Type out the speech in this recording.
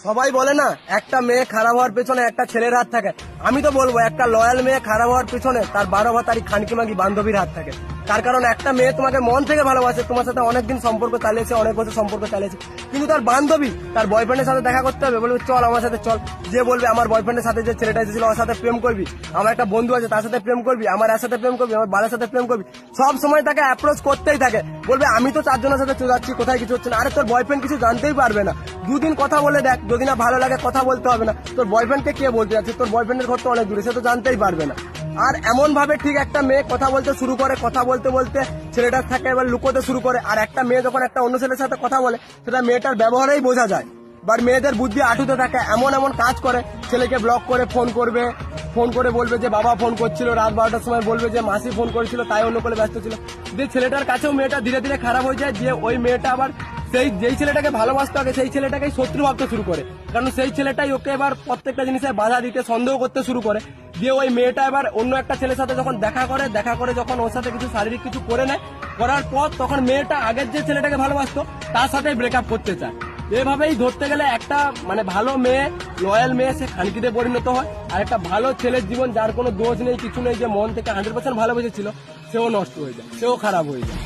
সবাই বলে না একটা মেয়ে খারাপ হওয়ার পেছনে একটা ছেলের হাত থাকে। আমি তো বলবো একটা লয়াল মেয়ে খারাপ হওয়ার পেছনে তার 12 ভাতারি খানকি মাগি বান্ধবীর হাত থাকে। তার কারণ একটা মেয়ে তোমাকে মন থেকে ভালোবাসে, তোমার সাথে অনেকদিন সম্পর্ক চালিয়েছে, অনেক বছর সম্পর্ক চালিয়েছে, কিন্তু তার বান্ধবী তার বয়ফ্রেন্ডের সাথে দেখা করতে হবে, বলবে চল আমার সাথে চল। যে বলবে আমার বয়ফ্রেন্ডের সাথে যে ছেলেটা এসেছিল ওর সাথে প্রেম করবি, আমার একটা বন্ধু আছে তার সাথে প্রেম করবি, আমার এর সাথে প্রেম করবি, আমার বালের সাথে প্রেম করবি, সব সময় তাকে অ্যাপ্রোচ করতেই থাকে। বলবে আমি তো 4 জনের সাথে চলে যাচ্ছি, কোথায় কিছু হচ্ছে না। আরে তোর বয়ফ্রেন্ড কিছু জানতেই পারবে না, 2 দিন কথা বলে দেখ, যদি না ভালো লাগে কথা বলতে হবে না। তোর বয়ফ্রেন্ডকে কে বলতে যাচ্ছে, তোর বয়ফ্রেন্ডের ঘর তো অনেক দূরে, সে তো জানতেই পারবে না। আর এমন ভাবে ঠিক একটা মেয়ে কথা বলতে শুরু করে, কথা বলতে বলতে ছেলেটার থাকে এবার লুকোতে শুরু করে। আর একটা মেয়ে যখন একটা অন্য ছেলের সাথে কথা বলে সেটা মেয়েটার ব্যবহারেই বোঝা যায়। বাট মেয়েদের বুদ্ধি আটুতে থাকে, এমন এমন কাজ করে, ছেলেকে ব্লক করে ফোন করবে, ফোন করে বলবে যে বাবা ফোন করছিল, রাত 12টার সময় বলবে যে মাসি ফোন করেছিল তাই অন্য করে ব্যস্ত ছিল। দিয়ে ছেলেটার কাছেও মেয়েটা ধীরে ধীরে খারাপ হয়ে যায়, দিয়ে ওই মেয়েটা আবার যেই ছেলেটাকে ভালোবাসতে হবে সেই ছেলেটাকেই শত্রু ভাবতে শুরু করে, কারণ সেই ছেলেটাই ওকে এবার প্রত্যেকটা জিনিসে বাধা দিতে সন্দেহ করতে শুরু করে। দিয়ে ওই মেয়েটা এবার অন্য একটা ছেলের সাথে যখন দেখা করে যখন ওর সাথে কিছু শারীরিক কিছু করে নেয়, করার পর তখন মেয়েটা আগের যে ছেলেটাকে ভালোবাসতো তার সাথে ব্রেকআপ করতে চায়। এভাবেই ধরতে গেলে একটা মানে ভালো মেয়ে, লয়াল মেয়ে, সে খানকিতে পরিণত হয়। আর একটা ভালো ছেলের জীবন যার কোনো দোষ নেই কিছু নেই, যে মন থেকে 100% ভালোবেসেছিল, সেও নষ্ট হয়ে যায়, সেও খারাপ হয়ে যায়।